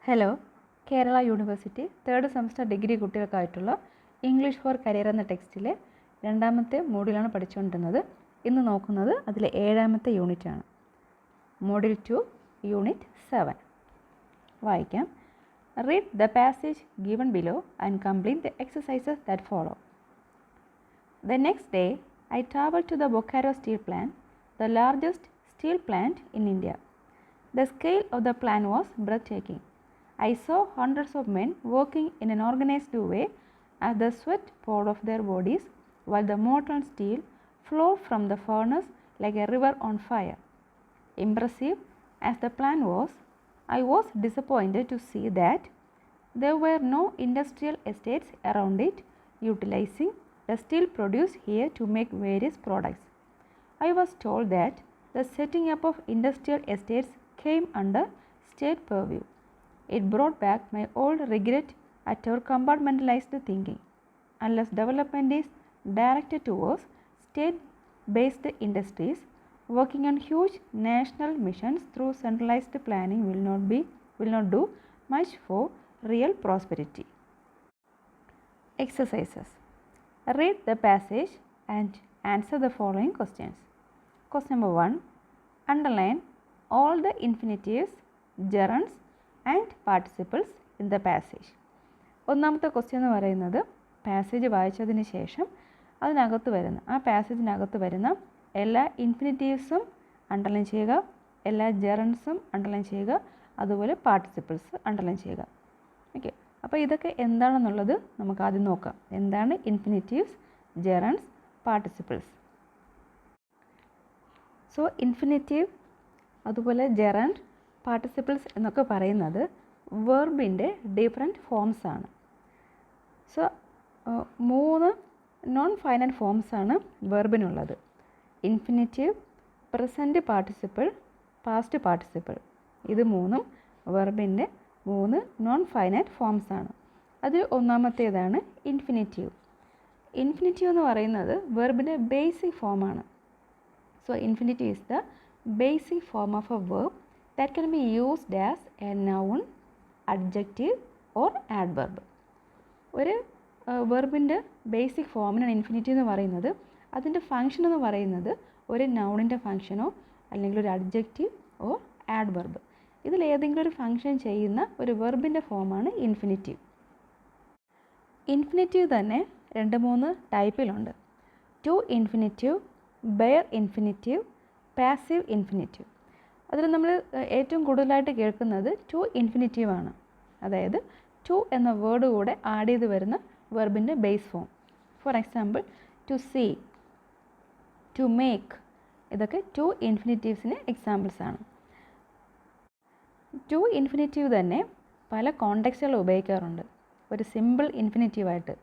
Hello, Kerala university third semester degree കുട്ടികൾക്കായിട്ടുള്ള English for career എന്ന ടെക്സ്റ്റിലെ രണ്ടാമത്തെ മോഡ്യൂളാണ് പഠിച്ചുകൊണ്ടിരുന്നത്. ഇന്ന് നോക്കുന്നത് അതിലെ 7ാമത്തെ യൂണിറ്റാണ്. Module 2 unit 7. വായിക്കാം. Read the passage given below and complete the exercises that follow. The next day, I traveled to the Bokaro steel plant, the largest steel plant in India. The scale of the plant was breathtaking. I saw hundreds of men working in an organized way as the sweat poured off their bodies while the molten steel flowed from the furnace like a river on fire. Impressive as the plant was, I was disappointed to see that there were no industrial estates around it utilizing the steel produced here to make various products. I was told that the setting up of industrial estates came under state purview. It brought back my old regret at our compartmentalized thinking. Unless development is directed towards state-based industries, working on huge national missions through centralized planning will not do much for real prosperity. Exercises. Read the passage and answer the following questions. Question number 1. Underline all the infinitives, gerunds and participles in the passage. ഒന്നാമത്തെ question എന്ന് പറയുന്നത് passage വായിച്ചതിന് ശേഷം പാസേജിനകത്ത് വരുന്ന എല്ലാ ഇൻഫിനിറ്റീവ്സും underline ചെയ്യുക, എല്ലാ ജെറൻസും underline ചെയ്യുക, അതുപോലെ പാർട്ടിസിപ്പിൾസ് അണ്ടർലൈൻ ചെയ്യുക. ഓക്കെ, അപ്പോൾ ഇതൊക്കെ എന്താണെന്നുള്ളത് നമുക്ക് ആദ്യം നോക്കാം. എന്താണ് infinitives, gerunds, participles? So infinitive, അതുപോലെ ജെറൻഡ്, പാർട്ടിസിപ്പിൾസ് എന്നൊക്കെ പറയുന്നത് വെർബിൻ്റെ ഡിഫറെൻറ്റ് ഫോംസ് ആണ്. സോ 3 നോൺ ഫൈനൽ ഫോംസ് ആണ് വെർബിനുള്ളത്. Infinitive, present participle, past participle. ഇത് 3 വെർബിൻ്റെ 3 നോൺ ഫൈനൈറ്റ് ഫോംസ് ആണ്. അതിൽ ഒന്നാമത്തേതാണ് ഇൻഫിനിറ്റീവ്. ഇൻഫിനിറ്റീവ് എന്ന് പറയുന്നത് വെർബിൻ്റെ ബേസിക് ഫോമാണ്. So infinitive is the basic form of a verb that can be used as a noun, adjective or adverb. ഒരു വെർബിൻ്റെ ബേസിക് ഫോമിനാണ് ഇൻഫിനിറ്റീവ് എന്ന് പറയുന്നത്. അതിൻ്റെ ഫങ്ഷൻ എന്ന് പറയുന്നത് ഒരു നൗണിൻ്റെ ഫങ്ഷനോ അല്ലെങ്കിൽ ഒരു അഡ്ജക്റ്റീവ് ഓർ ആഡ്വർബ്, ഇതിലേതെങ്കിലും ഒരു ഫങ്ഷൻ ചെയ്യുന്ന ഒരു വെർബിൻ്റെ ഫോമാണ് ഇൻഫിനിറ്റീവ്. ഇൻഫിനിറ്റീവ് തന്നെ 2-3 ടൈപ്പിലുണ്ട്. To infinitive, bare infinitive, passive infinitive. അതിൽ നമ്മൾ ഏറ്റവും കൂടുതലായിട്ട് കേൾക്കുന്നത് ടു ഇൻഫിനിറ്റീവ് ആണ്. അതായത് ടു എന്ന വേർഡ് കൂടെ ആഡ് ചെയ്ത് വരുന്ന വെർബിൻ്റെ base form. For example to see, to make, ഇതൊക്കെ ടു ഇൻഫിനിറ്റീവ്സിന് എക്സാമ്പിൾസ് ആണ്. ടു ഇൻഫിനിറ്റീവ് തന്നെ പല കോണ്ടെക്സ്റ്റുകൾ ഉപയോഗിക്കാറുണ്ട്. ഒരു സിമ്പിൾ ഇൻഫിനിറ്റീവായിട്ട്,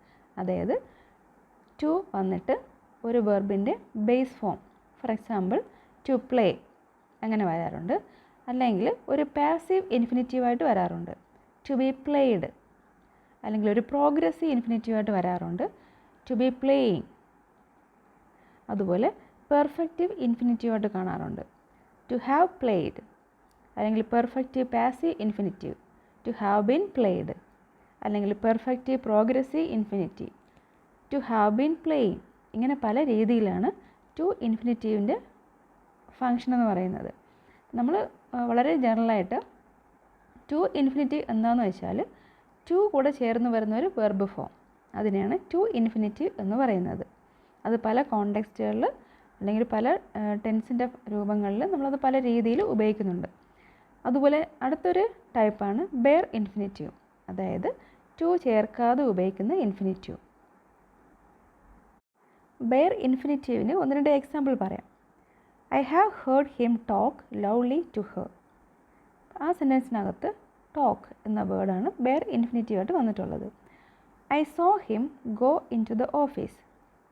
അതായത് ടു വന്നിട്ട് ഒരു വെർബിൻ്റെ base form, for example to play, അങ്ങനെ വരാറുണ്ട്. അല്ലെങ്കിൽ ഒരു പാസീവ് ഇൻഫിനിറ്റീവായിട്ട് വരാറുണ്ട്, ടു ബി പ്ലേഡ്. അല്ലെങ്കിൽ ഒരു പ്രോഗ്രസീവ് ഇൻഫിനിറ്റീവായിട്ട് വരാറുണ്ട്, ടു ബി പ്ലേയിങ്. അതുപോലെ പെർഫെക്റ്റീവ് ഇൻഫിനിറ്റീവായിട്ട് കാണാറുണ്ട്, ടു ഹാവ് പ്ലേഡ്. അല്ലെങ്കിൽ perfective passive infinitive, to have been played. അല്ലെങ്കിൽ perfective progressive infinitive, to have been playing. ഇങ്ങനെ പല രീതിയിലാണ് ടു ഇൻഫിനിറ്റീവിൻ്റെ ഫങ്ഷൻ എന്ന് പറയുന്നത്. നമ്മൾ വളരെ ജനറലായിട്ട് ടു ഇൻഫിനിറ്റീവ് എന്താണെന്ന് വെച്ചാൽ ടു കൂടെ ചേർന്ന് വരുന്ന ഒരു വെർബ് ഫോം, അതിനെയാണ് ടു ഇൻഫിനിറ്റീവ് എന്ന് പറയുന്നത്. അത് പല കോണ്ടെക്സ്റ്റുകളിൽ അല്ലെങ്കിൽ പല ടെൻസിൻ്റെ രൂപങ്ങളിൽ നമ്മളത് പല രീതിയിൽ ഉപയോഗിക്കുന്നുണ്ട്. അതുപോലെ അടുത്തൊരു ടൈപ്പാണ് ബെയർ ഇൻഫിനിറ്റീവ്, അതായത് ടു ചേർക്കാതെ ഉപയോഗിക്കുന്ന ഇൻഫിനിറ്റീവ്. ബെയർ ഇൻഫിനിറ്റീവിന് 1-2 എക്സാമ്പിൾ പറയാം. I have heard him talk loudly to her. ആ സെൻറ്റൻസിനകത്ത് ടോക്ക് എന്ന വേർഡാണ് ബെയർ ഇൻഫിനിറ്റീവായിട്ട് വന്നിട്ടുള്ളത്. I saw him go into the office.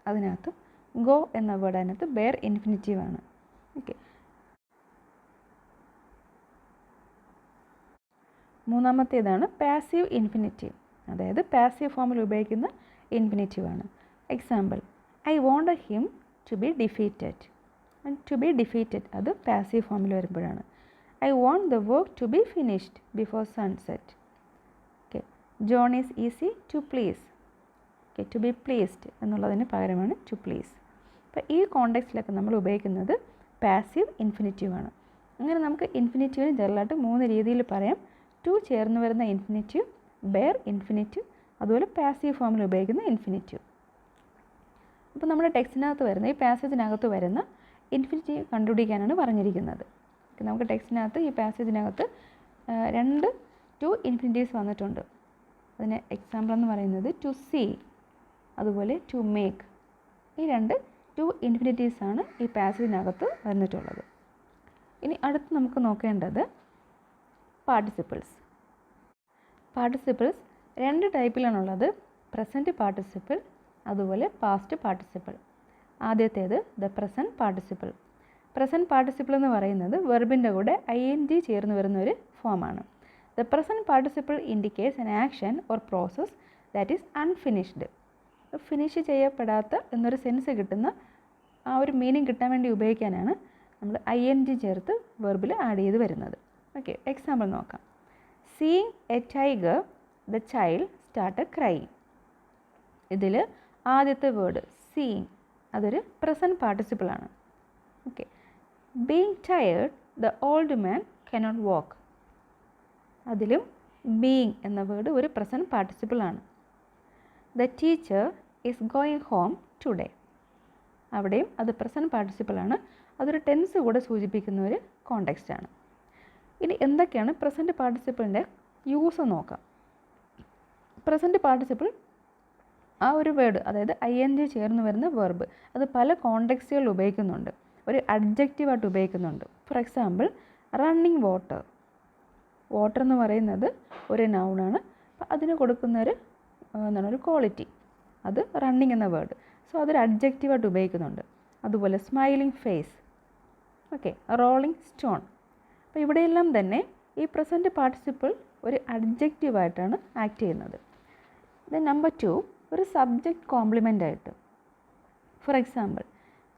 അതിനകത്ത് ഗോ എന്ന വേർഡ് അതിനകത്ത് ബെയർ ഇൻഫിനിറ്റീവാണ്. ഓക്കെ, മൂന്നാമത്തേതാണ് പാസീവ് ഇൻഫിനിറ്റീവ്, അതായത് പാസീവ് ഫോമിൽ ഉപയോഗിക്കുന്ന ഇൻഫിനിറ്റീവാണ്. Example I wanted him to be defeated. To be defeated, അത് പാസീവ് ഫോമിൽ വരുമ്പോഴാണ്. I want the work to be finished before sunset. Okay. John is easy to please. Okay. To be pleased എന്നുള്ളതിന് പകരമാണ് to please. അപ്പോൾ ഈ കോണ്ടെക്സ്റ്റിലൊക്കെ നമ്മൾ ഉപയോഗിക്കുന്നത് passive infinitive ആണ്. അങ്ങനെ നമുക്ക് ഇൻഫിനിറ്റീവിന് ജനറലായിട്ട് 3 രീതിയിൽ പറയാം. ടു ചേർന്ന് വരുന്ന ഇൻഫിനിറ്റീവ്, ബെയർ ഇൻഫിനിറ്റീവ്, അതുപോലെ പാസീവ് ഫോമിൽ ഉപയോഗിക്കുന്ന ഇൻഫിനിറ്റീവ്. അപ്പോൾ നമ്മുടെ ടെക്സ്റ്റിനകത്ത് വരുന്ന ഈ പാസേജിനകത്ത് വരുന്ന ഇൻഫിനിറ്റീവ് കണ്ടുപിടിക്കാനാണ് പറഞ്ഞിരിക്കുന്നത്. നമുക്ക് ടെക്സ്റ്റിനകത്ത് ഈ പാസേജിനകത്ത് 2 ഇൻഫിനിറ്റീവ്സ് വന്നിട്ടുണ്ട്. അതിന് എക്സാമ്പിൾ എന്ന് പറയുന്നത് ടു സീ, അതുപോലെ ടു മേക്ക്. ഈ 2 ഇൻഫിനിറ്റീവ്സ് ആണ് ഈ പാസേജിനകത്ത് വന്നിട്ടുള്ളത്. ഇനി അടുത്ത് നമുക്ക് നോക്കേണ്ടത് പാർട്ടിസിപ്പിൾസ്. പാർട്ടിസിപ്പിൾസ് 2 ടൈപ്പിലാണുള്ളത്, പ്രസൻറ്റ് പാർട്ടിസിപ്പിൾ അതുപോലെ പാസ്റ്റ് പാർട്ടിസിപ്പിൾ. ആദ്യത്തേത് the present participle. Present participle എന്ന് പറയുന്നത് വെർബിൻ്റെ കൂടെ ing ചേർന്ന് വരുന്ന ഒരു ഫോമാണ്. The present participle indicates an action or process that is unfinished. Finish ചെയ്യപ്പെടാത്ത എന്നൊരു സെൻസ് കിട്ടുന്ന ആ ഒരു മീനിങ് കിട്ടാൻ വേണ്ടി ഉപയോഗിക്കാനാണ് നമ്മൾ ing ചേർത്ത് വെർബിൽ ആഡ് ചെയ്ത് വരുന്നത്. ഓക്കെ, എക്സാമ്പിൾ നോക്കാം. Seeing a tiger the child started crying. ഇതിൽ ആദ്യത്തെ വേർഡ് സീയിങ് അതൊരു പ്രസൻറ്റ് പാർട്ടിസിപ്പിളാണ്. Okay. Being tired the old man cannot walk. അതിലും ബീയിങ് എന്ന വേർഡ് ഒരു പ്രസൻറ്റ് പാർട്ടിസിപ്പിളാണ്. The teacher is going home today. അവിടെയും അത് പ്രസൻറ്റ് പാർട്ടിസിപ്പിളാണ്. അതൊരു ടെൻസ് കൂടെ സൂചിപ്പിക്കുന്ന ഒരു കോണ്ടെക്സ്റ്റാണ്. ഇനി എന്തൊക്കെയാണ് പ്രസൻറ്റ് പാർട്ടിസിപ്പിളിൻ്റെ യൂസ് നോക്കാം. പ്രസൻറ്റ് പാർട്ടിസിപ്പിൾ ആ ഒരു വേർഡ്, അതായത് ing ചേർന്ന് വരുന്ന വെർബ്, അത് പല കോണ്ടെക്സ്റ്റുകളിൽ ഉപയോഗിക്കുന്നുണ്ട്. ഒരു അഡ്ജക്റ്റീവായിട്ട് ഉപയോഗിക്കുന്നുണ്ട്. For example running water. Water എന്ന് പറയുന്നത് ഒരു നൗണാണ്. അപ്പോൾ അതിന് കൊടുക്കുന്നൊരു ഒരു ക്വാളിറ്റി, അത് റണ്ണിങ് എന്ന വേർഡ്. സോ അതൊരു അഡ്ജക്റ്റീവായിട്ട് ഉപയോഗിക്കുന്നുണ്ട്. അതുപോലെ smiling face, okay, rolling stone. അപ്പോൾ ഇവിടെയെല്ലാം തന്നെ ഈ പ്രസൻറ്റ് പാർട്ടിസിപ്പിൾ ഒരു അഡ്ജക്റ്റീവായിട്ടാണ് ആക്ട് ചെയ്യുന്നത്. ദെൻ നമ്പർ 2 ഒരു സബ്ജക്റ്റ് കോംപ്ലിമെൻ്റ് ആയിട്ട്. For example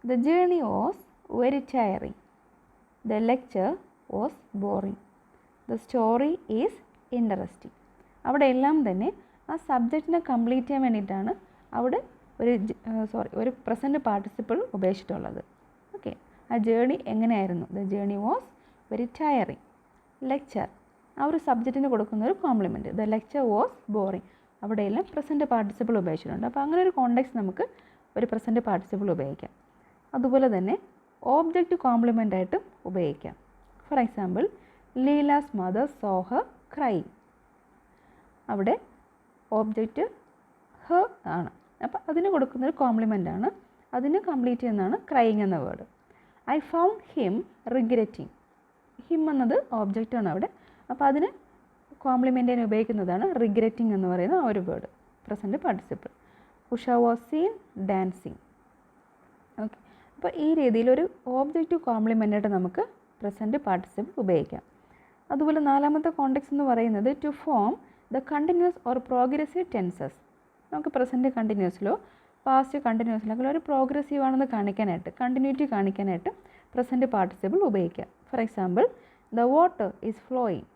the journey was very tiring, the lecture was boring, the story is interesting. അവിടെ എല്ലാം തന്നെ ആ സബ്ജക്റ്റിനെ കംപ്ലീറ്റ് ചെയ്യാൻ വേണ്ടിയിട്ടാണ് അവിടെ ഒരു പ്രസൻറ്റ് പാർട്ടിസിപ്പിൾ ഉപയോഗിച്ചിട്ടുള്ളത്. ഓക്കെ, ആ ജേർണി എങ്ങനെയായിരുന്നു? The journey was very tiring. Lecture ആ ഒരു സബ്ജക്റ്റിന് കൊടുക്കുന്ന ഒരു complement. The lecture was boring. അവിടെയെല്ലാം പ്രസൻറ്റ് പാർട്ടിസിപ്പിൾ ഉപയോഗിച്ചിട്ടുണ്ട്. അപ്പോൾ അങ്ങനെ ഒരു കോണ്ടെക്സ്റ്റ് നമുക്ക് ഒരു പ്രസൻറ്റ് പാർട്ടിസിപ്പിൾ ഉപയോഗിക്കാം. അതുപോലെ തന്നെ ഓബ്ജക്റ്റ് കോംപ്ലിമെൻ്റ് ആയിട്ടും ഉപയോഗിക്കാം. For example Leela's mother saw her crying. അവിടെ ഓബ്ജക്റ്റ് ഹ ആണ്. അപ്പോൾ അതിന് കൊടുക്കുന്നൊരു കോംപ്ലിമെൻ്റ് ആണ്. അതിന് കംപ്ലീറ്റ് ചെയ്യുന്നതാണ് ക്രൈയിങ് എന്ന word. I found him regretting. Him എന്നത് ഓബ്ജക്റ്റാണ് അവിടെ. അപ്പോൾ അതിന് കോംപ്ലിമെൻ്റ് ചെയ്യാൻ ഉപയോഗിക്കുന്നതാണ് റിഗ്രറ്റിംഗ് എന്ന് പറയുന്ന ആ ഒരു word, present participle. Usha was scene dancing. Okay, അപ്പോൾ ഈ രീതിയിൽ ഒരു ഓബ്ജക്റ്റ് കോംപ്ലിമെൻ്റായിട്ട് നമുക്ക് പ്രസൻറ്റ് പാർട്ടിസിപ്പിൾ ഉപയോഗിക്കാം. അതുപോലെ 4ാമത്തെ കോണ്ടെക്സ്റ്റ് എന്ന് പറയുന്നത് to form the continuous or progressive tenses. നമുക്ക് പ്രസൻറ്റ് കണ്ടിന്യൂസിലോ പാസ്റ്റ് കണ്ടിന്യൂസിലോ ഒരു പ്രോഗ്രസീവ് ആണെന്ന് കാണിക്കാനായിട്ട്, കണ്ടിന്യൂറ്റി കാണിക്കാനായിട്ട് പ്രസൻറ്റ് പാർട്ടിസിപ്പിൾ ഉപയോഗിക്കാം. For example the water is flowing,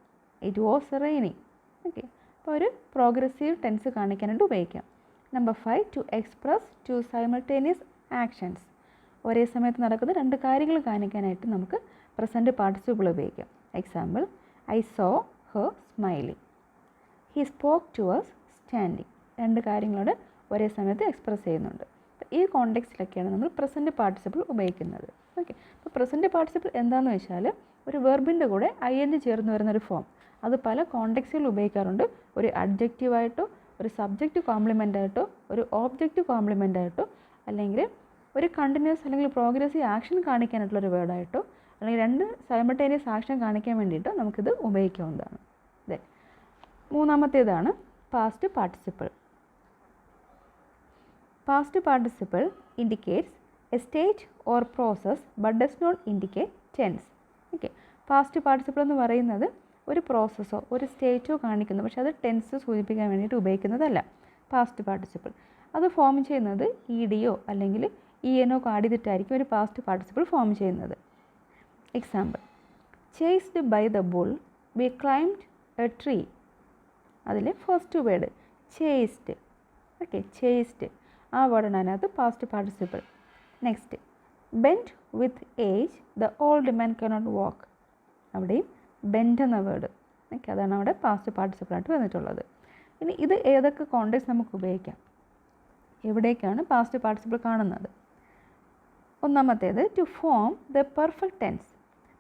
it was raining. Okay, അപ്പോൾ ഒരു പ്രോഗ്രസീവ് ടെൻസ് കാണിക്കാനായിട്ട് ഉപയോഗിക്കാം. Number 5 to express 2 simultaneous actions. ഒരേ സമയത്ത് നടക്കുന്ന 2 കാര്യങ്ങൾ കാണിക്കാനായിട്ട് നമുക്ക് പ്രസൻറ്റ് പാർട്ടിസിപ്പിൾ ഉപയോഗിക്കാം. Example I saw her smiling, he spoke to us standing. 2 കാര്യങ്ങളോട് ഒരേ സമയത്ത് എക്സ്പ്രസ് ചെയ്യുന്നുണ്ട്. ഈ കോണ്ടെക്സ്റ്റിലൊക്കെയാണ് നമ്മൾ പ്രസൻറ്റ് പാർട്ടിസിപ്പിൾ ഉപയോഗിക്കുന്നത്. ഓക്കെ, അപ്പോൾ പ്രസൻറ്റ് പാർട്ടിസിപ്പിൾ എന്താണെന്ന് വെച്ചാൽ ഒരു വെർബിൻ്റെ കൂടെ ing ചേർന്ന് വരുന്നൊരു ഫോം. അത് പല കോണ്ടെക്സ്റ്റുകളിൽ ഉപയോഗിക്കാറുണ്ട്. ഒരു അഡ്ജക്റ്റീവായിട്ടോ, ഒരു സബ്ജക്റ്റ് കോംപ്ലിമെൻ്റ് ആയിട്ടോ, ഒരു ഓബ്ജക്റ്റ് കോംപ്ലിമെൻ്റ് ആയിട്ടോ, അല്ലെങ്കിൽ ഒരു കണ്ടിന്യൂസ് അല്ലെങ്കിൽ പ്രോഗ്രസീവ് ആക്ഷൻ കാണിക്കാനായിട്ടുള്ളൊരു വേർഡായിട്ടോ, അല്ലെങ്കിൽ 2 സൈമൾട്ടേനിയസ് ആക്ഷൻ കാണിക്കാൻ വേണ്ടിയിട്ട് നമുക്കിത് ഉപയോഗിക്കാവുന്നതാണ്. ദെൻ 3ാമത്തേതാണ് past participle. Past participle indicates a stage or process but does not indicate tense. Okay, past participle എന്ന് പറയുന്നത് ഒരു പ്രോസസ്സോ ഒരു സ്റ്റേജോ കാണിക്കുന്നു, പക്ഷേ അത് ടെൻസ് സൂചിപ്പിക്കാൻ വേണ്ടിയിട്ട് ഉപയോഗിക്കുന്നതല്ല പാസ്റ്റ് പാർട്ടിസിപ്പിൾ. അത് ഫോം ചെയ്യുന്നത് EDയോ അല്ലെങ്കിൽ ENO ആഡ് ചെയ്തിട്ടായിരിക്കും ഒരു പാസ്റ്റ് പാർട്ടിസിപ്പിൾ ഫോം ചെയ്യുന്നത്. Example chased by the bull we climbed a tree. അതിൽ first word chased. Okay, chased ആ വേർഡാണ് അതിനകത്ത് past participle. Next bent with age the old man cannot walk. അവിടെയും ബെൻഡ് എന്ന word. Okay, അതാണ് അവിടെ past പാർട്ടിസിപ്പിളായിട്ട് വന്നിട്ടുള്ളത്. ഇനി ഇത് ഏതൊക്കെ കോണ്ടെക്സ്റ്റ് നമുക്ക് ഉപയോഗിക്കാം, എവിടേക്കാണ് പാസ്റ്റ് പാർട്ടിസിപ്പിൾ കാണുന്നത്? ഒന്നാമത്തേത് to form the perfect tense.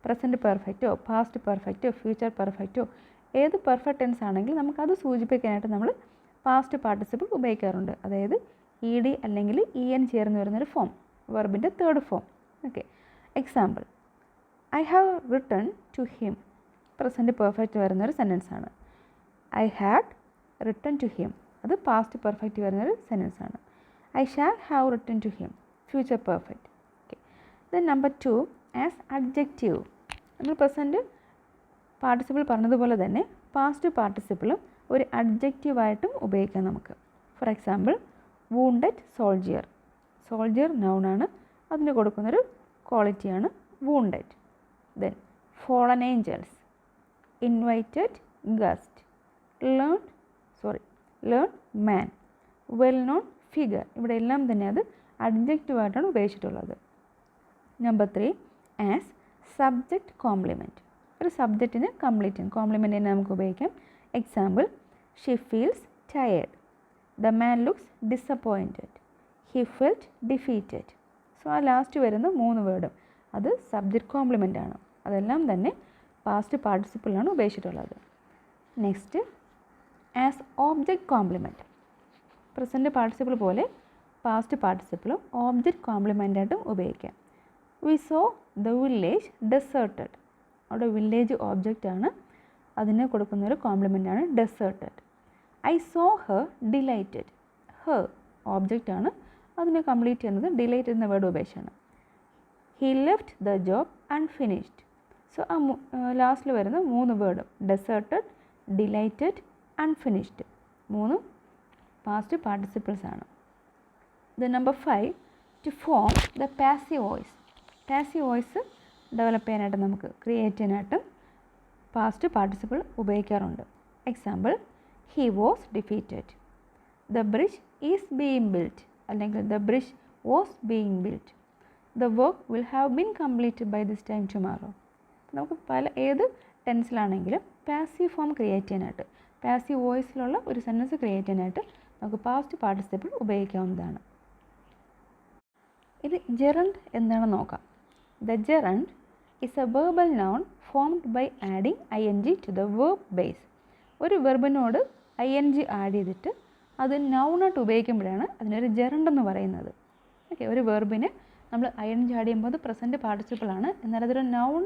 Present പെർഫെക്റ്റോ പാസ്റ്റ് പെർഫെക്റ്റോ ഫ്യൂച്ചർ പെർഫെക്റ്റോ ഏത് പെർഫെക്റ്റ് ടെൻസ് ആണെങ്കിൽ നമുക്കത് സൂചിപ്പിക്കാനായിട്ട് നമ്മൾ പാസ്റ്റ് പാർട്ടിസിപ്പിൾ ഉപയോഗിക്കാറുണ്ട്. അതായത് ഇ ഡി അല്ലെങ്കിൽ ഇ എൻ ചേർന്ന് വരുന്നൊരു ഫോം, വെർബിൻ്റെ third form. Okay, example I have written to him. Present perfect വരുന്നൊരു സെൻറ്റൻസ് ആണ്. I had written to him അത് പാസ്റ്റ് പെർഫെക്റ്റ് വരുന്നൊരു സെൻറ്റൻസ് ആണ്. I shall have written to him future perfect. Okay, then number 2 as adjective. നമ്മൾ present participle പറഞ്ഞതുപോലെ തന്നെ past പാർട്ടിസിപ്പിളും ഒരു അഡ്ജക്റ്റീവായിട്ടും ഉപയോഗിക്കാം നമുക്ക്. For example wounded soldier. Soldier നൗണാണ്, അതിന് കൊടുക്കുന്നൊരു ക്വാളിറ്റിയാണ് wounded. Then fallen angels, invited guest, learn man, well known figure. ഇവിടെ എല്ലാം തന്നെ അത് അഡ്ജക്റ്റീവായിട്ടാണ് ഉപയോഗിച്ചിട്ടുള്ളത്. Number 3 as subject complement. ഒരു സബ്ജക്റ്റിന് കോംപ്ലിമെൻ്റ് തന്നെ നമുക്ക് ഉപയോഗിക്കാം. Example she feels tired, the man looks disappointed, he felt defeated. So ആ ലാസ്റ്റ് വരുന്ന 3 വേർഡും അത് സബ്ജക്റ്റ് കോംപ്ലിമെൻ്റ് ആണ്. അതെല്ലാം തന്നെ പാസ്റ്റ് പാർട്ടിസിപ്പിളാണ് ഉപയോഗിച്ചിട്ടുള്ളത്. Next as object complement. Present participle പോലെ പാസ്റ്റ് പാർട്ടിസിപ്പിളും ഓബ്ജക്റ്റ് കോംപ്ലിമെൻ്റായിട്ടും ഉപയോഗിക്കാം. We saw the village deserted. അവിടെ വില്ലേജ് ഓബ്ജക്റ്റാണ്, അതിന് കൊടുക്കുന്നൊരു കോംപ്ലിമെൻ്റാണ് deserted. I saw her delighted. Her ഓബ്ജക്റ്റാണ്, അതിനെ കംപ്ലീറ്റ് ചെയ്യുന്നത് ഡിലൈറ്റ് എന്ന വേർഡ് ഉപയോഗിച്ചാണ്. He left the job unfinished. So ആ ലാസ്റ്റിൽ വരുന്ന 3 വേർഡും deserted, delighted, unfinished 3 past participles ആണ്. The number 5 to form the passive voice. Passive voice develop ചെയ്യാനായിട്ട് നമുക്ക് ക്രിയേറ്റ് ചെയ്യാനായിട്ടും പാസ്റ്റ് പാർട്ടിസിപ്പിൾ ഉപയോഗിക്കാറുണ്ട്. Example he was defeated, the bridge is being built അല്ലെങ്കിൽ the bridge was being built, the work will have been completed by this time tomorrow. നമുക്ക് ഏത് ടെൻസിലാണെങ്കിലും passive form create ചെയ്യാനായിട്ട്, passive വോയിസിലുള്ള ഒരു sentence create ചെയ്യാനായിട്ട് നമുക്ക് പാസ്റ്റ് പാർട്ടിസിപ്പിൾ ഉപയോഗിക്കാവുന്നതാണ്. ഇത് ജെറണ്ട് എന്താണെന്ന് നോക്കാം. The gerund is a verbal noun formed by adding ing to the verb base. ഒരു വെർബിനോട് ing ആഡ് ചെയ്തിട്ട് അത് നൗണായിട്ട് ഉപയോഗിക്കുമ്പോഴാണ് അതിനൊരു ജെറണ്ട് എന്ന് പറയുന്നത്. ഓക്കെ, ഒരു വെർബിന് നമ്മൾ ing ആഡ് ചെയ്യുമ്പോൾ അത് പ്രസൻറ്റ് പാർട്ടിസിപ്പിളാണ്, എന്നാൽ അതൊരു നൗൺ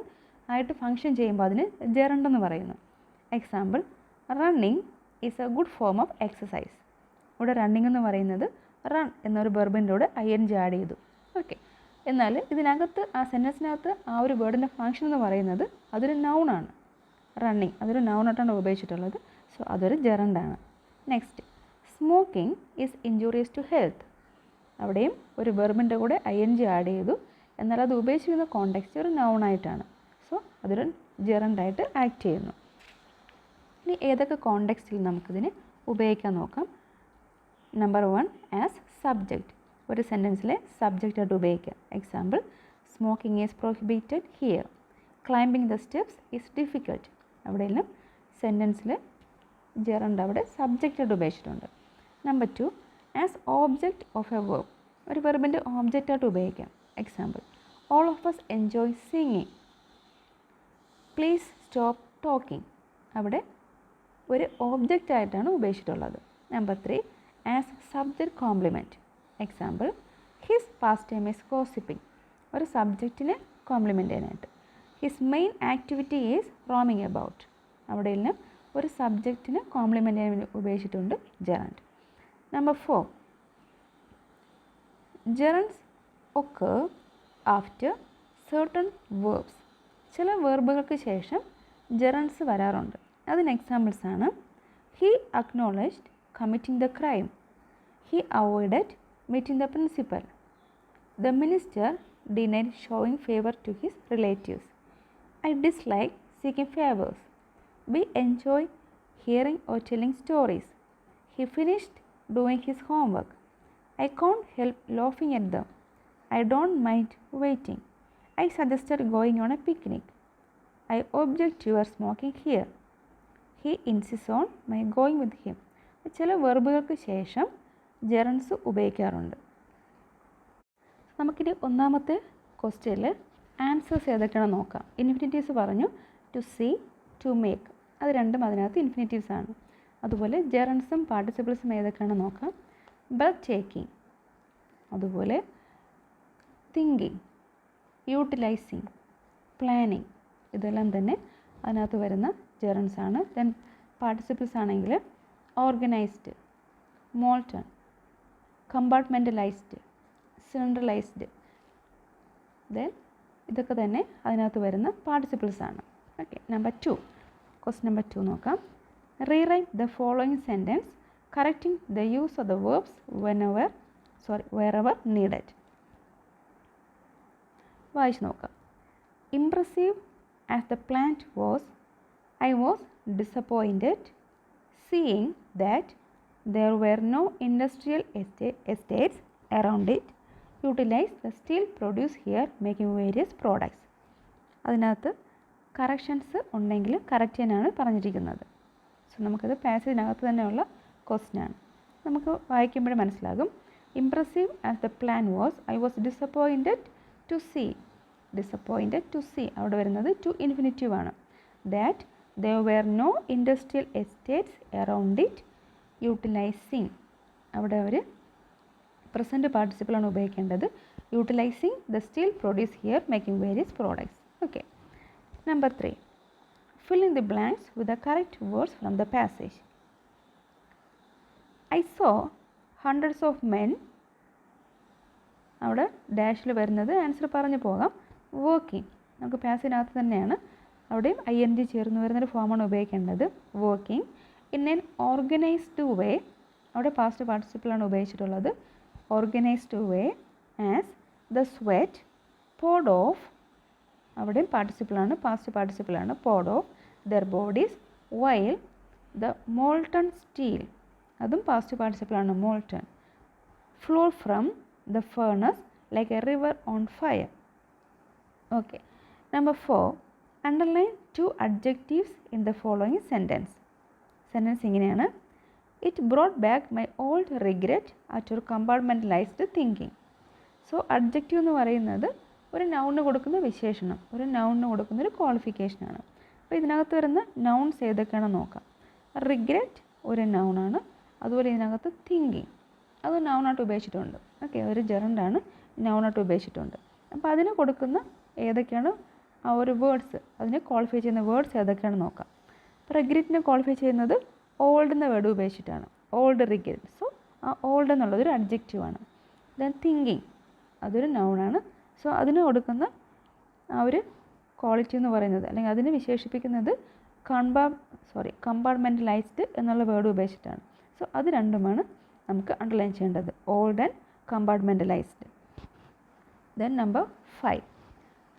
ആയിട്ട് ഫങ്ഷൻ ചെയ്യുമ്പോൾ അതിന് ജെറണ്ട് എന്ന് പറയുന്നു. Example running is A good form of exercise. ഇവിടെ റണ്ണിങ് എന്ന് പറയുന്നത് റൺ എന്നൊരു വെർബിൻ്റെ കൂടെ ing ആഡ് ചെയ്തു. ഓക്കെ, എന്നാൽ ഇതിനകത്ത് ആ സെൻറ്റൻസിനകത്ത് ആ ഒരു വേർഡിൻ്റെ ഫങ്ഷൻ എന്ന് പറയുന്നത് അതൊരു നൗണാണ്. റണ്ണിങ് അതൊരു നൗണായിട്ടാണ് ഉപയോഗിച്ചിട്ടുള്ളത്. സോ അതൊരു ജെറണ്ടാണ്. Next smoking is injurious to health. അവിടെയും ഒരു വെർബിൻ്റെ കൂടെ ing ആഡ് ചെയ്തു, എന്നാൽ അത് ഉപയോഗിച്ചിരുന്ന കോണ്ടെക്സ്റ്റ് ഒരു നൗണായിട്ടാണ്. സോ അതൊരു ജെറണ്ടായിട്ട് ആക്ട് ചെയ്യുന്നു. ഇനി ഏതൊക്കെ കോണ്ടെക്സ്റ്റിൽ നമുക്കിതിനെ ഉപയോഗിക്കാൻ നോക്കാം. Number 1 as subject. ഒരു സെൻറ്റൻസിലെ സബ്ജക്റ്റായിട്ട് ഉപയോഗിക്കാം. Example smoking is prohibited here, climbing the steps is difficult. അവിടെയെല്ലാം സെൻറ്റൻസിൽ ജെറണ്ട് അവിടെ സബ്ജക്റ്റായിട്ട് ഉപയോഗിച്ചിട്ടുണ്ട്. Number 2 as object of A verb. ഒരു വെർബിൻ്റെ ഓബ്ജക്റ്റായിട്ട് ഉപയോഗിക്കാം. Example all of us enjoy singing, please stop talking. അവിടെ ഒരു ഓബ്ജക്റ്റായിട്ടാണ് ഉപയോഗിച്ചിട്ടുള്ളത്. Number 3 as subject compliment. Example his past time is gossiping. ഒരു സബ്ജക്റ്റിനെ compliment ചെയ്യാനായിട്ട്. His main activity is roaming about. അവിടെ എല്ലാം ഒരു സബ്ജക്റ്റിന് കോംപ്ലിമെൻ്റ് ചെയ്യാൻ ഉപയോഗിച്ചിട്ടുണ്ട് gerund. Number 4 gerunds occur after certain verbs. ചില വെർബുകൾക്ക് ശേഷം ജെറണ്ട്സ് വരാറുണ്ട്. അതിന് എക്സാമ്പിൾസ് ആണ് he acknowledged committing the crime, he avoided meeting the principal, the minister denied showing favor to his relatives, I dislike seeking favors. We enjoy hearing or telling stories. He finished doing his homework. I can't help laughing at them. I don't mind waiting. I suggested going on a picnic. I object to your smoking here. He insists on my going with him. ചില വെർബുകൾക്ക് ശേഷം gerunds ഉപയോഗിക്കാറുണ്ട്. നമുക്കിനി ഒന്നാമത്തെ ക്വസ്റ്റ്യനിൽ answers ഏതൊക്കെയാണെന്ന് നോക്കാം. Infinitives പറഞ്ഞു, to see, to make, അത് രണ്ടും അതിനകത്ത് ഇൻഫിനിറ്റീവ്സ് ആണ്. അതുപോലെ ജെറൻസും പാർട്ടിസിപ്പിൾസും ഏതൊക്കെയാണെന്ന് നോക്കാം. ബ്രെത്ത് ടേക്കിംഗ്, അതുപോലെ തിങ്കിങ്, യൂട്ടിലൈസിങ്, പ്ലാനിങ്, ഇതെല്ലാം തന്നെ അതിനകത്ത് വരുന്ന ജെറൻസ് ആണ്. ദെൻ പാർട്ടിസിപ്പിൾസ് ആണെങ്കിൽ ഓർഗനൈസ്ഡ്, മോൾട്ടൺ, കമ്പാർട്ട്മെൻ്റലൈസ്ഡ്, സെൻട്രലൈസ്ഡ്, ദെൻ ഇതൊക്കെ തന്നെ അതിനകത്ത് വരുന്ന പാർട്ടിസിപ്പിൾസ് ആണ്. ഓക്കെ, നമ്പർ 2, ക്വസ്റ്റ്യൻ നമ്പർ 2 നോക്കാം. Rewrite the following sentence correcting the use of the verbs wherever needed. വായിച്ച് നോക്കാം. Impressive as the plant was, I was disappointed seeing that there were no industrial estates around it. Utilize the steel produced here making various products. അതിനകത്ത് corrections ഉണ്ടെങ്കിൽ correct ചെയ്യാനാണ് പറഞ്ഞിരിക്കുന്നത്. So നമുക്കത് പാസേജിനകത്ത് തന്നെയുള്ള question ആണ്. നമുക്ക് വായിക്കുമ്പോഴേ മനസ്സിലാകും. Impressive as the plan was, I was disappointed to see. Disappointed to see അവിടെ വരുന്നത് ടു ഇൻഫിനിറ്റീവ് ആണ്. That there were no industrial estates around it. Utilizing അവിടെ ഒരു പ്രസൻറ്റ് പാർട്ടിസിപ്പിളാണ് ഉപയോഗിക്കേണ്ടത്. Utilising the steel produce here making various products. Okay, number 3, fill in the blanks with the correct words from the passage. I saw hundreds of men, അവിടെ ഡാഷിൽ വരുന്നത് answer പറഞ്ഞു പോകാം. Working നമുക്ക് പാസേജിനകത്ത് തന്നെയാണ്, അവിടെയും ING ചേർന്ന് വരുന്നൊരു ഫോമാണ് ഉപയോഗിക്കേണ്ടത്. Working in an organised way, അവിടെ പാസ്റ്റ് പാർട്ടിസിപ്പിളാണ് ഉപയോഗിച്ചിട്ടുള്ളത്. Organised way as the sweat poured off, അവിടെയും പാർട്ടിസിപ്പിളാണ്, പാസ്റ്റ് പാർട്ടിസിപ്പിളാണ്. Poured off their bodies while the molten steel, അതും പാസ്റ്റ് പാർട്ടിസിപ്പിളാണ്. Molten flow from the furnace like a river on fire. Okay, number 4, underline 2 adjectives in the following sentence. Sentence ഇങ്ങനെയാണ്. It brought back my old regret at your compartmentalized thinking. So adjective എന്ന് പറയുന്നത് ഒരു നൗണിന് കൊടുക്കുന്ന വിശേഷണം, ഒരു നൗണിന് കൊടുക്കുന്ന ഒരു ക്വാളിഫിക്കേഷനാണ്. അപ്പോൾ ഇതിനകത്ത് വരുന്ന നൗൺസ് ഏതൊക്കെയാണെന്ന് നോക്കാം. റിഗ്രറ്റ് ഒരു നൗണാണ്. അതുപോലെ ഇതിനകത്ത് തിങ്കിങ് അത് നൗണായിട്ട് ഉപയോഗിച്ചിട്ടുണ്ട്. ഓക്കെ, ഒരു ജെറണ്ടാണ്, നൗണായിട്ട് ഉപയോഗിച്ചിട്ടുണ്ട്. അപ്പോൾ അതിന് കൊടുക്കുന്ന ഏതൊക്കെയാണ് ആ ഒരു വേർഡ്സ്, അതിനെ ക്വാളിഫൈ ചെയ്യുന്ന വേർഡ്സ് ഏതൊക്കെയാണെന്ന് നോക്കാം. അപ്പോൾ റിഗ്രറ്റിനെ ക്വാളിഫൈ ചെയ്യുന്നത് ഓൾഡ് എന്ന വേർഡ് ഉപയോഗിച്ചിട്ടാണ്. Old regret. സോ ആ ഓൾഡ് എന്നുള്ളതൊരു അഡ്ജക്റ്റീവാണ്. ദെൻ തിങ്കിങ് അതൊരു നൗണാണ്. സോ അതിന് കൊടുക്കുന്ന ആ ഒരു ക്വാളിറ്റി എന്ന് പറയുന്നത്, അല്ലെങ്കിൽ അതിനെ വിശേഷിപ്പിക്കുന്നത് കമ്പാർട്ട്മെൻ്റലൈസ്ഡ് എന്നുള്ള വേർഡ് ഉപയോഗിച്ചിട്ടാണ്. സോ അത് രണ്ടുമാണ് നമുക്ക് അണ്ടർലൈൻ ചെയ്യേണ്ടത്, old and compartmentalised. Then number 5,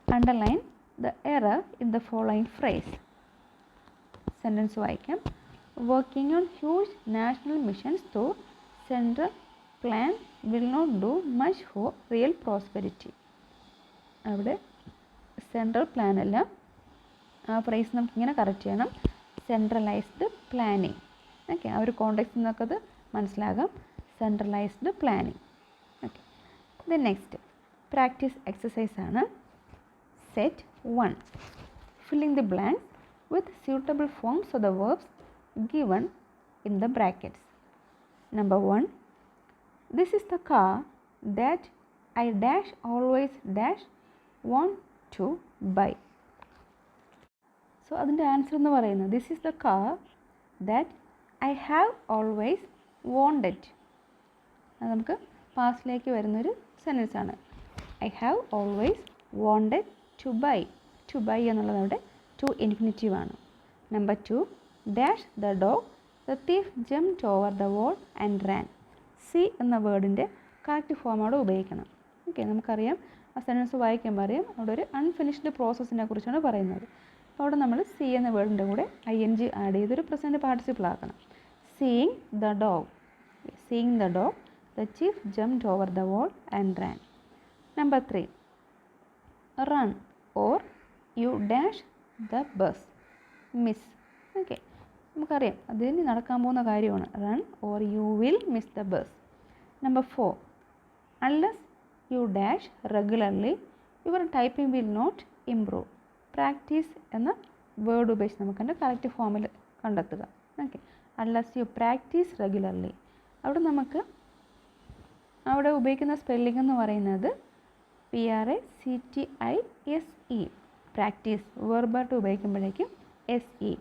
underline the error in the following phrase. Sentence വായിക്കാം. Working on huge national missions through central plan will not do much for real prosperity. അവിടെ central plan അല്ല, ആ phrase നമുക്കിങ്ങനെ correct ചെയ്യണം. Centralised planning. Okay, ആ ഒരു context നിന്നൊക്കെ അത് മനസ്സിലാകാം. Centralised planning. Okay, then next practice exercise ആണ്. Set 1, filling the blanks with suitable forms of the verbs given in the brackets. Number 1, this is the car that I dash always dash want to buy. So അതിൻ്റെ answer എന്ന് പറയുന്നത് this is the car that I have always wanted. അത് നമുക്ക് പാസ്റ്റിലേക്ക് വരുന്നൊരു sentence ആണ്. I have always wanted to buy. To buy എന്നുള്ളത് അവിടെ to infinitive ആണ്. Number 2, dash the dog the thief jumped over the wall and ran. See എന്ന വേർഡിൻ്റെ correct form അവിടെ ഉപയോഗിക്കണം. ഓക്കെ, നമുക്കറിയാം ആ സെൻറ്റൻസ് വായിക്കുമ്പോൾ അറിയാം അവിടെ ഒരു അൺഫിനിഷ്ഡ് പ്രോസസ്സിനെ കുറിച്ചാണ് പറയുന്നത്. അപ്പോൾ അവിടെ നമ്മൾ സീ എന്ന വേർഡിൻ്റെ കൂടെ ING ആഡ് ചെയ്തൊരു പ്രസൻറ്റ് പാർട്ടിസിപ്പിൾ ആക്കണം. Seeing the dog. Seeing the dog, the chief jumped over the wall and ran. Number 3, run or you dash the bus. Miss. Okay, നമുക്കറിയാം അതിന് നടക്കാൻ പോകുന്ന കാര്യമാണ്. Run or you will miss the bus. Number 4, unless you dash regularly your typing will not improve. Practice എന്ന word ഉപയോഗിച്ച് നമുക്ക് അതിൻ്റെ correct ഫോമിൽ കണ്ടെത്തുക. Okay, unless you practice regularly. അവിടെ നമുക്ക് അവിടെ ഉപയോഗിക്കുന്ന സ്പെല്ലിംഗ് എന്ന് പറയുന്നത് PRACTISE. പ്രാക്ടീസ് വെർബായിട്ട് ഉപയോഗിക്കുമ്പോഴേക്കും SE.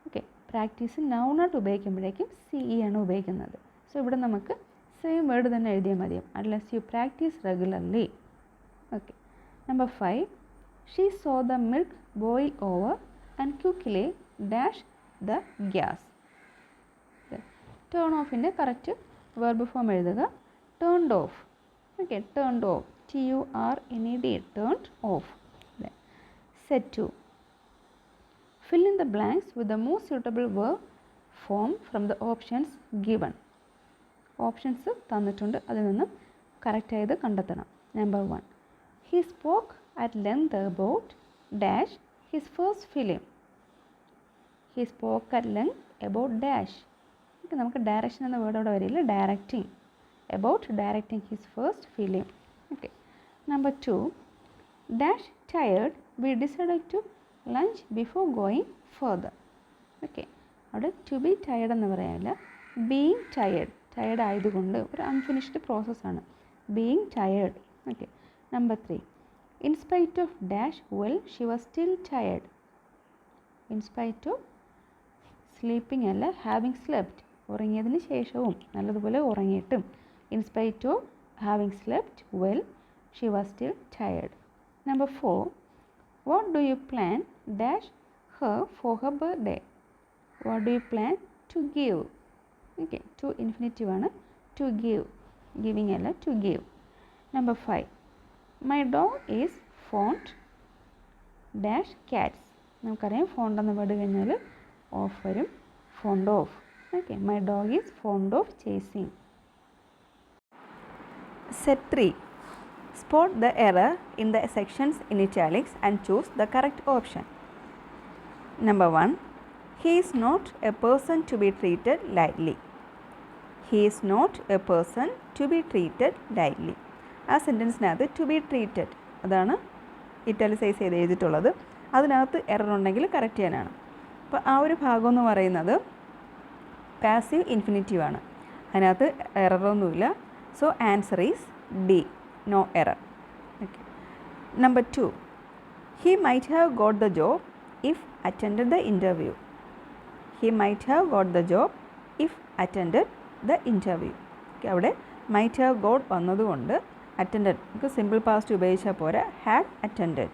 ഓക്കെ, പ്രാക്ടീസ് നൗണായിട്ട് ഉപയോഗിക്കുമ്പോഴേക്കും CE ആണ് ഉപയോഗിക്കുന്നത്. സോ ഇവിടെ നമുക്ക് സെയിം വേർഡ് തന്നെ എഴുതിയാൽ മതിയാവും. Unless you practice regularly. Okay. Number 5, she saw the milk boil over and quickly dash the gas. Turn ഓഫിൻ്റെ കറക്റ്റ് വെർബ് ഫോം എഴുതുക. Turned off. Okay, turned off, TURNED, turned off. Set two, fill in the blanks with the most suitable verb form from the options given. Options തന്നിട്ടുണ്ട്, അതിൽ നിന്നും correct ആയത് കണ്ടെത്തണം. Number 1, he spoke at length about dash his first film. he spoke at length about dash. Okay, നമുക്ക് direction എന്ന word അവിടെ വരില്ല. Directing, about directing his first film. Okay. Number 2, dash tired we decided to lunch before going further. Okay, അവിടെ to be tired എന്ന് പറയാനില്ല. Being tired, tired ആയതുകൊണ്ട് ഒരു unfinished പ്രോസസ്സാണ് being tired. Okay. Number 3, in spite of dash well she was still tired. In spite of sleeping അല്ല, having slept, ഉറങ്ങിയതിന് ശേഷവും നല്ലതുപോലെ ഉറങ്ങിയിട്ടും. In spite of having slept well she was still tired. Number 4, what do you plan dash her for her birthday. what do you plan to give. Okay, to infinitive ആണ്. to give, giving അല്ല, to give. Number 5, my dog is fond dash cats. നമുക്കറിയാം fond എന്ന word കഴിഞ്ഞാൽ of വരും, fond of. Okay, my dog is fond of chasing. Set 3, spot the error in the sections in italics and choose the correct option. Number 1, he is not a person to be treated lightly. he is not a person to be treated lightly. ആ സെൻറ്റൻസിനകത്ത് to be treated അതാണ് ഇറ്റാലിസൈസ് ചെയ്ത് എഴുതിയിട്ടുള്ളത്. അതിനകത്ത് error ഉണ്ടെങ്കിൽ correct ചെയ്യാനാണ്. അപ്പോൾ ആ ഒരു ഭാഗം എന്ന് പറയുന്നത് പാസീവ് ഇൻഫിനിറ്റീവ് ആണ്. അതിനകത്ത് എററൊന്നുമില്ല. So answer is D, no error. Okay. Number 2, he might have got the job if attended the interview. he might have got the job if attended the interview. Okay, അവിടെ might have got വന്നതുകൊണ്ട് attended നമുക്ക് simple past ഉപയോഗിച്ചാൽ പോരാ, had attended.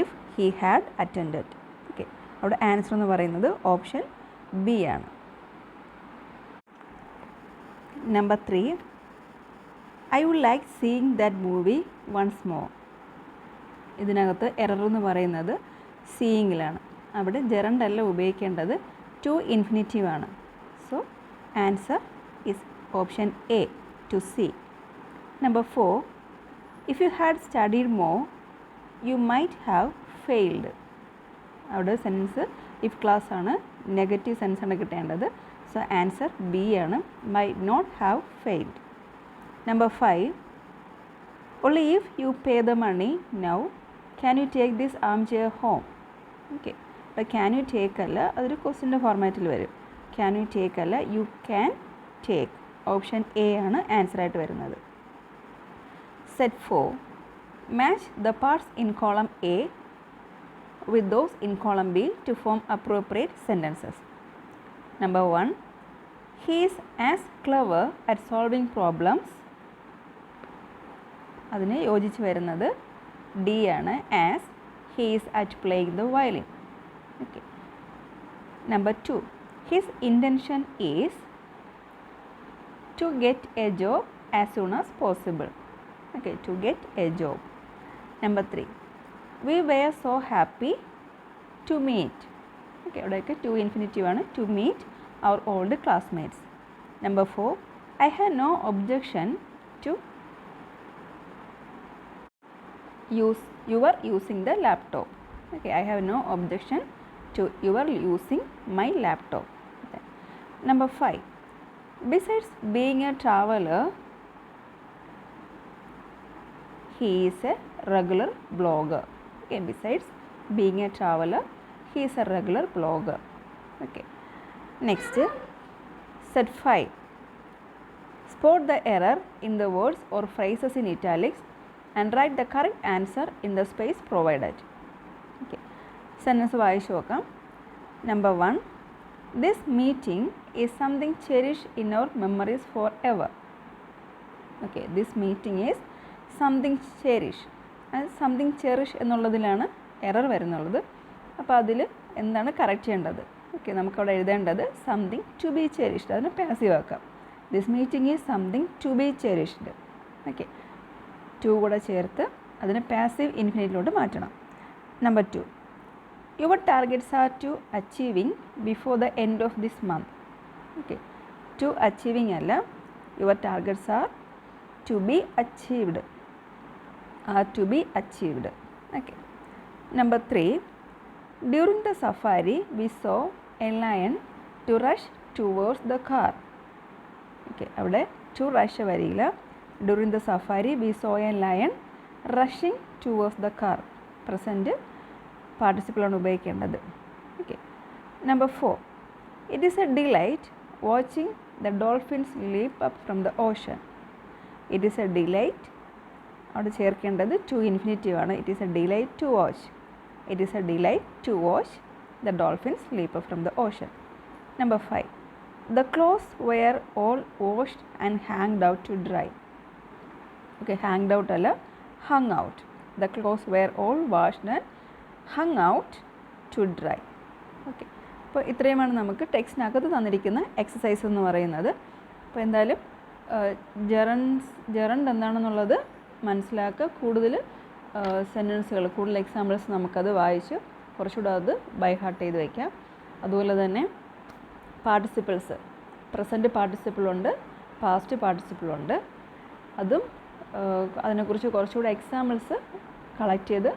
if he had attended. Okay, അവിടെ answer എന്ന് പറയുന്നത് option B ആണ്. Number 3, I would like seeing that movie once more. ഇതിനകത്ത് എറർ എന്ന് പറയുന്നത് സീയിങ്ങിലാണ്. അവിടെ ജെറണ്ട് അല്ല ഉപയോഗിക്കേണ്ടത്, ടു ഇൻഫിനിറ്റീവ് ആണ്. So answer is option A, to see. Number 4, if you had studied more you might have failed. അവിടെ സെൻസ് ഇഫ് ക്ലാസ് ആണ്, നെഗറ്റീവ് സെൻസ് ആണ് കിട്ടേണ്ടത്. സോ ആൻസർ B ആണ്, might not have failed. Number 5, only if you pay the money now can you take this armchair home. Okay, but can you take അല്ല, അതൊരു ക്വസ്റ്റിൻ്റെ ഫോർമാറ്റിൽ വരും. can you take അല്ല, you can take. Option A ആണ് answer ആയിട്ട് വരുന്നത്. Set 4, match the parts in column A with those in column B to form appropriate sentences. Number 1, he is as clever at solving problems. അതിന് യോജിച്ച് വരുന്നത് D ആണ്, as he is at playing the violin. Okay. Number 2, his intention is to get a job as soon as possible. Okay, to get a job. Number 3, we were so happy to meet. Okay, ഇവിടെയൊക്കെ to infinitive ആണ്, to meet our old classmates. Number 4, I had no objection to your using the laptop. Okay, I have no objection to your using my laptop. Okay. Number 5, besides being a traveler, he is a regular blogger. Okay, besides being a traveler, he is a regular blogger. Okay. Next, set 5, spot the error in the words or phrases in italics and write the correct answer in the space provided. Okay. Sentence വായിച്ചു നോക്കാം. Number 1, this meeting is something cherished in our memories forever. Okay, this meeting is something cherished. Something cherish എന്നുള്ളതിലാണ് error വരുന്നുള്ളത്. അപ്പോൾ അതിൽ എന്താണ് correct ചെയ്യേണ്ടത്? Okay, നമുക്കവിടെ എഴുതേണ്ടത് സംതിങ് ടു ബി ചെറിഷ്ഡ്, അതിന് പാസീവ് ആക്കാം. This meeting is something to be cherished. Okay, to കൂടെ ചേർത്ത് അതിനെ പാസീവ് ഇൻഫിനിറ്റിലോട്ട് മാറ്റണം. Number 2, your targets are to achieving before the end of this month. Okay, to achieving അല്ല, your targets are to be achieved. Are to be achieved. Okay. Number 3, during the safari we saw a lion to rush towards the car. Okay, അവിടെ to rush വരില്ല. During the safari we saw a lion rushing towards the car. Present participle ആണ് ഉപയോഗിക്കേണ്ടത്. Okay. Number 4, it is a delight watching the dolphins leap up from the ocean. It is a delight, അവിടെ ചേർക്കേണ്ടത് to infinitive ആണ്. It is a delight to watch. It is a delight to watch the dolphins leap from the ocean. Number 5, the clothes were all washed and hanged out to dry. Okay, hanged out അല്ല, hung out. The clothes were all washed and hung out to dry. Okay, അപ്പോൾ ഇത്രയുമാണ് നമുക്ക് ടെക്സ്റ്റിനകത്ത് തന്നിരിക്കുന്ന exercise എന്ന് പറയുന്നത്. അപ്പോൾ എന്തായാലും gerund എന്താണെന്നുള്ളത് മനസ്സിലാക്കുക. കൂടുതൽ സെൻറ്റൻസുകൾ, കൂടുതൽ എക്സാമ്പിൾസ് നമുക്കത് വായിച്ച് കുറച്ചുകൂടെ അത് ബൈ ഹാർട്ട് ചെയ്ത് വയ്ക്കാം. അതുപോലെ തന്നെ പാർട്ടിസിപ്പിൾസ്, പ്രസൻറ്റ് പാർട്ടിസിപ്പിളുണ്ട്, പാസ്റ്റ് പാർട്ടിസിപ്പിളുണ്ട്. അതും അതിനെക്കുറിച്ച് കുറച്ചുകൂടെ എക്സാമ്പിൾസ് കളക്ട് ചെയ്ത്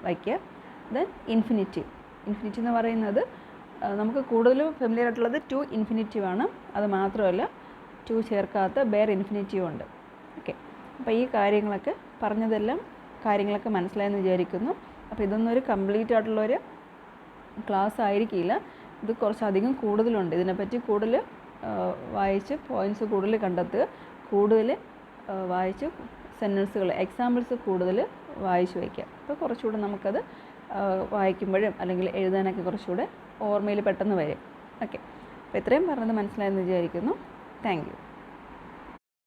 വയ്ക്കുക. ദെൻ ഇൻഫിനിറ്റീവ് എന്ന് പറയുന്നത് നമുക്ക് കൂടുതലും ഫെമിലിയർ ആയിട്ടുള്ളത് ടു ഇൻഫിനിറ്റീവ് ആണ്. അത് മാത്രമല്ല, ടു ചേർക്കാത്ത ബെയർ ഇൻഫിനിറ്റീവ് ഉണ്ട്. ഓക്കെ, അപ്പോൾ ഈ കാര്യങ്ങളൊക്കെ മനസ്സിലായെന്ന് വിചാരിക്കുന്നു. അപ്പോൾ ഇതൊന്നും ഒരു കംപ്ലീറ്റ് ആയിട്ടുള്ളൊരു ക്ലാസ് ആയിരിക്കില്ല. ഇത് കുറച്ചധികം കൂടുതലുണ്ട്. ഇതിനെപ്പറ്റി കൂടുതൽ വായിച്ച് പോയിൻറ്റ്സ് കൂടുതൽ കണ്ടെത്തുക, കൂടുതൽ വായിച്ച് സെൻറ്റൻസുകൾ, എക്സാമ്പിൾസ് കൂടുതൽ വായിച്ച് വയ്ക്കുക. അപ്പോൾ കുറച്ചുകൂടെ നമുക്കത് വായിക്കുമ്പോഴും അല്ലെങ്കിൽ എഴുതാനൊക്കെ കുറച്ചുകൂടെ ഓർമ്മയിൽ പെട്ടെന്ന് വരും. ഓക്കെ, അപ്പോൾ ഇത്രയും പറഞ്ഞത് മനസ്സിലായെന്ന് വിചാരിക്കുന്നു. Thank you.